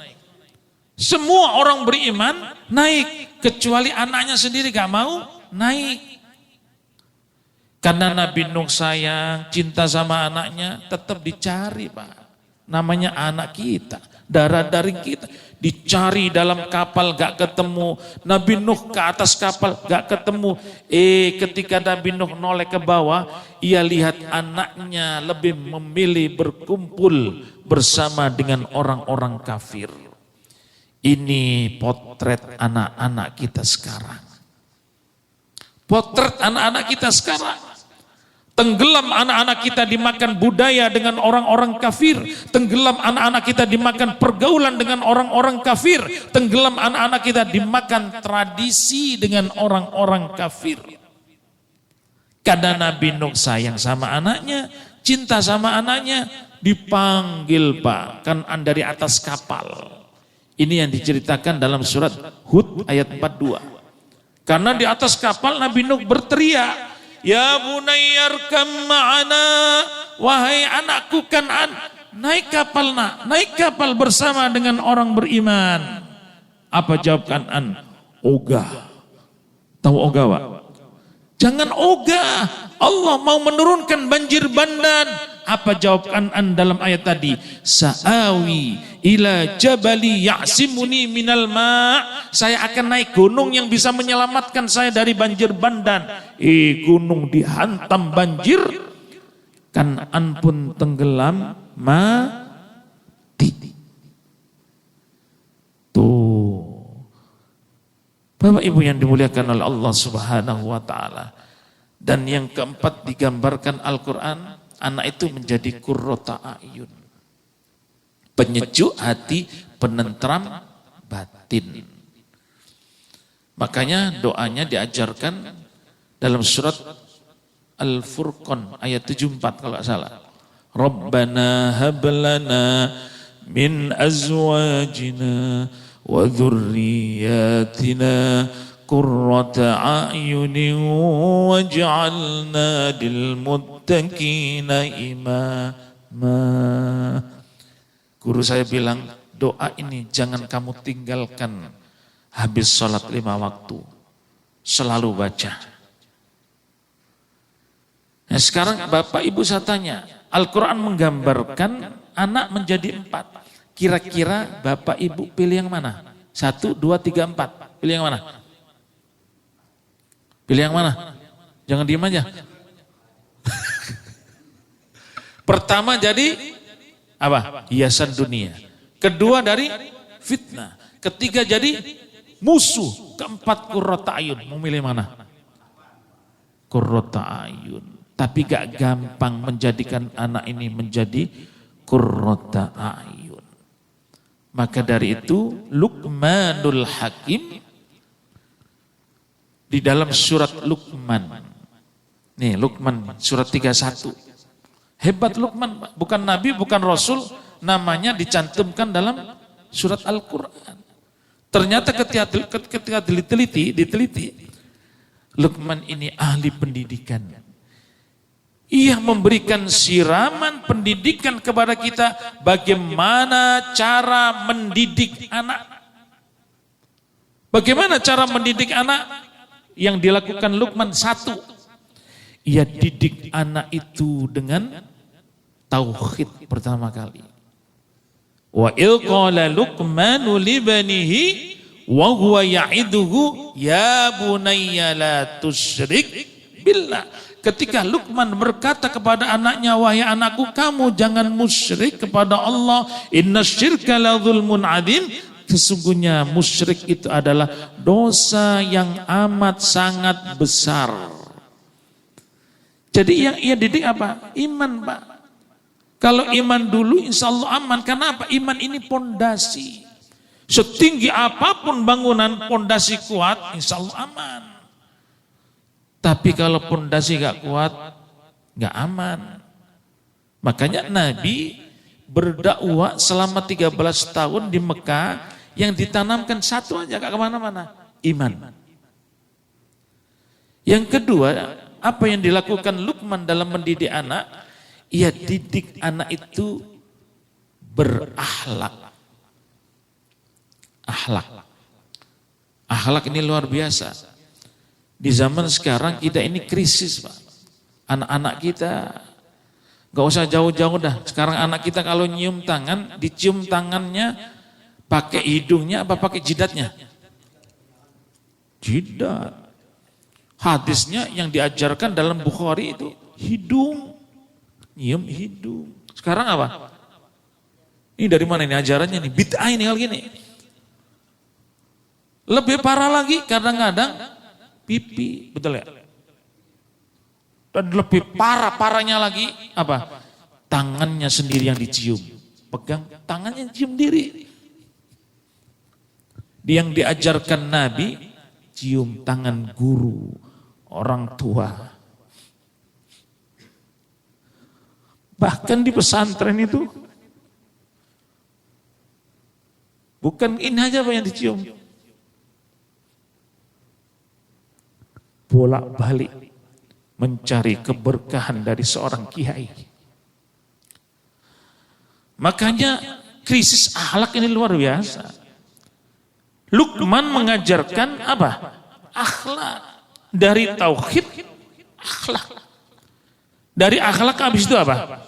Semua orang beriman naik, kecuali anaknya sendiri gak mau naik. Karena Nabi Nuh sayang, cinta sama anaknya, tetap dicari Pak. Namanya anak kita, darah daging kita. Dicari dalam kapal gak ketemu. Nabi Nuh ke atas kapal gak ketemu. Ketika Nabi Nuh noleh ke bawah, ia lihat anaknya lebih memilih berkumpul bersama dengan orang-orang kafir. Ini potret anak-anak kita sekarang. Potret anak-anak kita sekarang. Tenggelam anak-anak kita dimakan budaya dengan orang-orang kafir. Tenggelam anak-anak kita dimakan pergaulan dengan orang-orang kafir. Tenggelam anak-anak kita dimakan tradisi dengan orang-orang kafir. Karena Nabi Nuh sayang sama anaknya, cinta sama anaknya, dipanggil Pak, kan dari atas kapal. Ini yang diceritakan dalam surat Hud ayat 42. Karena di atas kapal Nabi Nuh berteriak, ya bunayyarkam ma'ana, wahai anakku Kan'an, naik kapal nak, naik kapal bersama dengan orang beriman. Apa jawab Kan'an? Ogah. Tahu ogah Pak? Jangan ogah, Allah mau menurunkan banjir bandang. Apa jawab Kan'an dalam ayat tadi? Sa'awi ila jabali ya'simuni minal ma'. Saya akan naik gunung yang bisa menyelamatkan saya dari banjir bandang. Gunung dihantam banjir, Kan'an pun tenggelam mati. Tuh. Bapak Ibu yang dimuliakan oleh Allah Subhanahu wa taala. Dan yang keempat digambarkan Al-Qur'an, anak itu menjadi qurrata a'yun. Penyejuk hati, penentram batin. Makanya doanya diajarkan dalam surat Al-Furqan ayat 74 kalau tidak salah. Rabbana hablana min azwajina wa dhurriyyatina qurrata a'yunin waj'alna lil muttaqina imama. Guru saya bilang, doa ini jangan kamu tinggalkan habis sholat 5 waktu. Selalu baca. Nah sekarang Bapak Ibu saya tanya, Al-Quran menggambarkan anak menjadi 4. Kira-kira Bapak Ibu pilih yang mana? 1, 2, 3, 4. Pilih yang mana? Pilih yang mana? Jangan diam aja. Pertama jadi apa? Hiasan dunia. Kedua dari fitnah. Ketiga jadi musuh. Keempat qurrata a'yun. Mau milih mana? Qurrata a'yun. Tapi gak gampang menjadikan anak ini menjadi qurrata a'yun. Maka dari itu Luqmanul Hakim di dalam surat Luqman. Nih Luqman surat 31. Hebat Luqman, bukan nabi, bukan rasul, namanya dicantumkan dalam surat Al-Qur'an. Ternyata ketika diteliti, Luqman ini ahli pendidikan. Ia memberikan siraman pendidikan kepada kita bagaimana cara mendidik anak. Bagaimana cara mendidik anak yang dilakukan Luqman? 1, ia didik anak itu dengan tauhid pertama kali. Wa il qala Luqmanu li banihi wa huwa ya'iduhu ya bunayya la tusyrik billah. Ketika Luqman berkata kepada anaknya, wahai anakku, kamu jangan musyrik kepada Allah. Inna syirka la dzulmun adzim. Sesungguhnya musyrik itu adalah dosa yang amat sangat besar. Jadi yang ia didik apa? Iman, Pak. Kalau iman dulu insya Allah aman. Karena apa? Iman ini pondasi. Setinggi apapun bangunan, pondasi kuat, insya Allah aman. Tapi kalau pondasi gak kuat, gak aman. Makanya Nabi berdakwah selama 13 tahun di Mekah, yang ditanamkan satu aja, gak kemana-mana, iman. Yang kedua, apa yang dilakukan Luqman dalam mendidik anak? Ia didik anak itu berakhlak. Akhlak ini luar biasa. Di zaman sekarang kita ini krisis, Pak. Anak-anak kita gak usah jauh-jauh dah. Sekarang anak kita kalau nyium tangan, dicium tangannya pakai hidungnya apa pakai jidatnya? Jidat. Hadisnya yang diajarkan dalam Bukhari itu hidung, nyium hidung. Sekarang apa? Ini dari mana ini ajarannya nih? Bid'ah ini hal gini. Lebih parah lagi kadang-kadang pipi, betul ya? Dan lebih parahnya lagi apa? Tangannya sendiri yang dicium. Pegang tangannya cium diri. Yang diajarkan Nabi, cium tangan guru, orang tua. Bahkan di pesantren itu, bukan ini aja apa yang dicium. Bolak-balik mencari keberkahan dari seorang kiai. Makanya krisis akhlak ini luar biasa. Luqman mengajarkan apa? Akhlak. Dari tauhid, akhlak. Dari akhlak habis itu apa?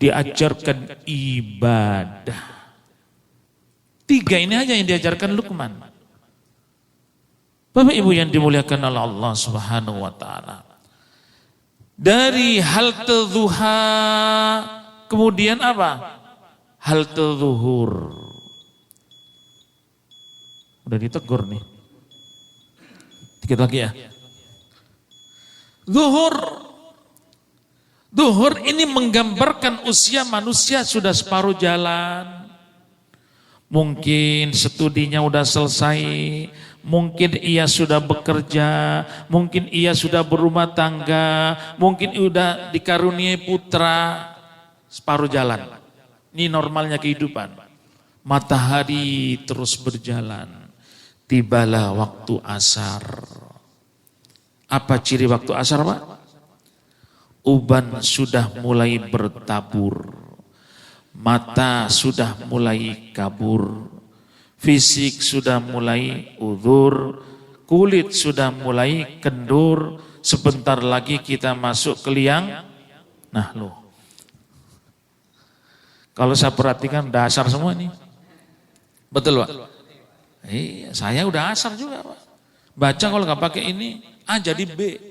Diajarkan ibadah. 3 ini aja yang diajarkan Luqman. Bapak Ibu yang dimuliakan oleh Allah Subhanahu wa taala. Dari hal tadzuha kemudian apa? Hal tadzuhur. Udah ditegur nih. Dikit lagi ya. Zuhur. Zuhur ini menggambarkan usia manusia sudah separuh jalan. Mungkin studinya udah selesai, mungkin ia sudah bekerja, mungkin ia sudah berumah tangga, mungkin udah dikaruniai putra, separuh jalan. Ini normalnya kehidupan. Matahari terus berjalan, tibalah waktu asar. Apa ciri waktu asar, Pak? Uban sudah mulai bertabur. Mata sudah mulai kabur, fisik sudah mulai udzur, kulit sudah mulai kendur, sebentar lagi kita masuk ke liang. Nah loh, kalau saya perhatikan udah asar semua nih. Betul Pak? Iya, saya udah asar juga Pak. Baca kalau nggak pakai ini, A jadi B.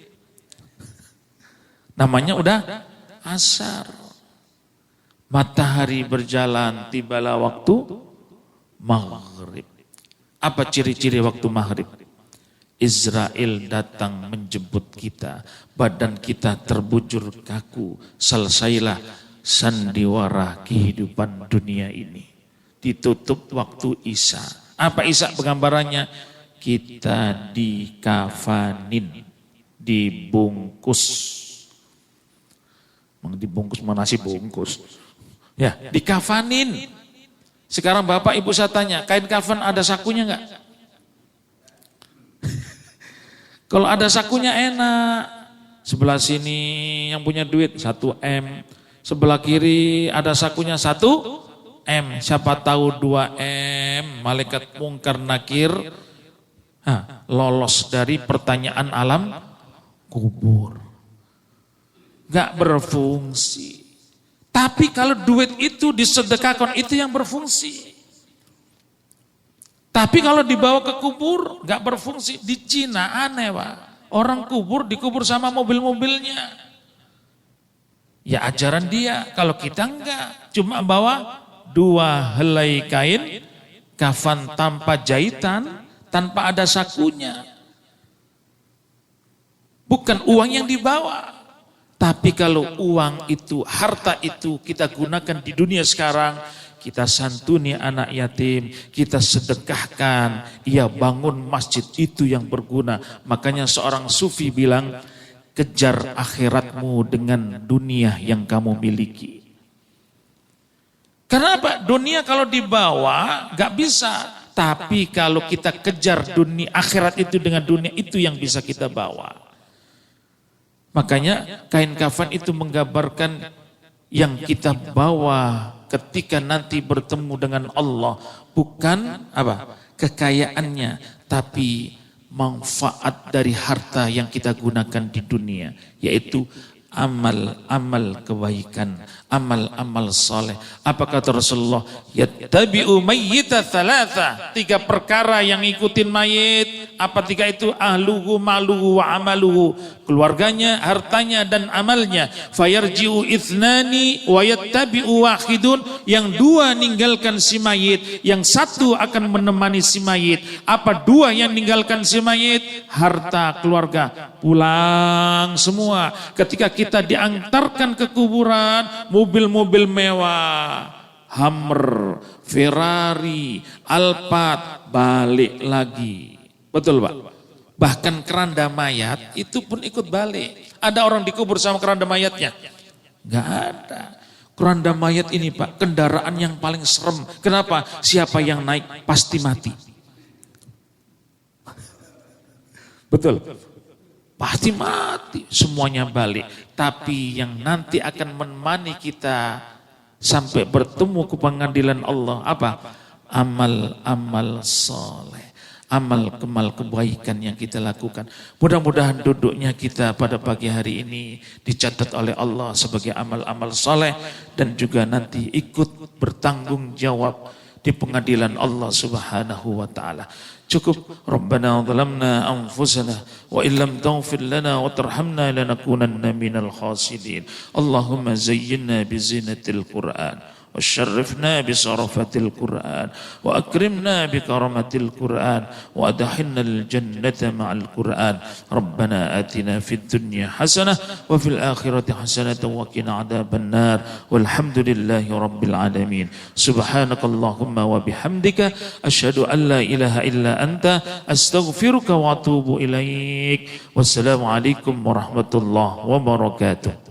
Namanya udah asar. Matahari berjalan, tibalah waktu maghrib. Apa ciri-ciri waktu maghrib? Israel datang menjemput kita, badan kita terbujur kaku, selesailah sandiwara kehidupan dunia ini. Ditutup waktu Isya. Apa Isya penggambarannya? Kita dikafanin, dibungkus. Dibungkus mana nasi bungkus? Ya, dikafanin. Sekarang Bapak Ibu saya tanya, kain kafan ada sakunya enggak? Kalau ada sakunya enak. Sebelah sini yang punya duit 1 M. Sebelah kiri ada sakunya 1 M. Siapa tahu 2 M. Malaikat mungkar nakir lolos dari pertanyaan alam kubur. Enggak berfungsi. Tapi kalau duit itu disedekahkan, itu yang berfungsi. Tapi kalau dibawa ke kubur, gak berfungsi. Di Cina aneh Pak. Orang kubur dikubur sama mobil-mobilnya. Ya ajaran dia, kalau kita enggak. Cuma bawa 2 helai kain, kafan tanpa jahitan, tanpa ada sakunya. Bukan uang yang dibawa. Tapi kalau uang itu, harta itu kita gunakan di dunia sekarang, kita santuni anak yatim, kita sedekahkan, ia bangun masjid, itu yang berguna. Makanya seorang sufi bilang, kejar akhiratmu dengan dunia yang kamu miliki. Karena apa? Dunia kalau dibawa gak bisa. Tapi kalau kita kejar dunia akhirat itu dengan dunia, itu yang bisa kita bawa. Makanya kain kafan itu menggambarkan yang kita bawa ketika nanti bertemu dengan Allah. Bukan apa kekayaannya, tapi manfaat dari harta yang kita gunakan di dunia. Yaitu amal-amal kebaikan, amal-amal soleh. Apa kata Rasulullah? Yattabi'u mayyita thalatha. 3 perkara yang ikutin mayit. Apa 3 itu? Ahluhu, maluhu, wa amaluhu. Keluarganya, hartanya, dan amalnya. Fayarji'u ithnani wa yattabi'u wahidun. Yang 2 ninggalkan si mayit, yang 1 akan menemani si mayit. Apa 2 yang ninggalkan si mayit? Harta, keluarga. Pulang semua. Ketika kita diantarkan ke kuburan, mobil-mobil mewah, Hummer, Ferrari, Alphard, balik lagi. Betul Pak? Bahkan keranda mayat itu pun ikut balik. Ada orang dikubur sama keranda mayatnya? Enggak ada. Keranda mayat ini Pak, kendaraan yang paling serem. Kenapa? Siapa yang naik pasti mati. Betul. Pasti mati, semuanya balik. Tapi yang nanti akan menemani kita sampai bertemu ke pengadilan Allah, apa? Amal-amal soleh, amal-kemal kebaikan yang kita lakukan. Mudah-mudahan duduknya kita pada pagi hari ini dicatat oleh Allah sebagai amal-amal soleh, dan juga nanti ikut bertanggung jawab di pengadilan Allah Subhanahu wa taala. Cukup. Rabbana zalamna anfusana wa illam taghfir lana wa tarhamna lanakunanna minal khasirin. Allahumma zayyinna bi zinatil Qur'an وشرفنا بصرفة القرآن وأكرمنا بكرمة القرآن وأدخلنا الجنة مع القرآن. ربنا آتنا في الدنيا حسنة وفي الآخرة حسنة وقنا عذاب النار والحمد لله رب العالمين. سبحانك اللهم وبحمدك أشهد أن لا إله إلا أنت أستغفرك وأتوب إليك. والسلام عليكم ورحمة الله وبركاته.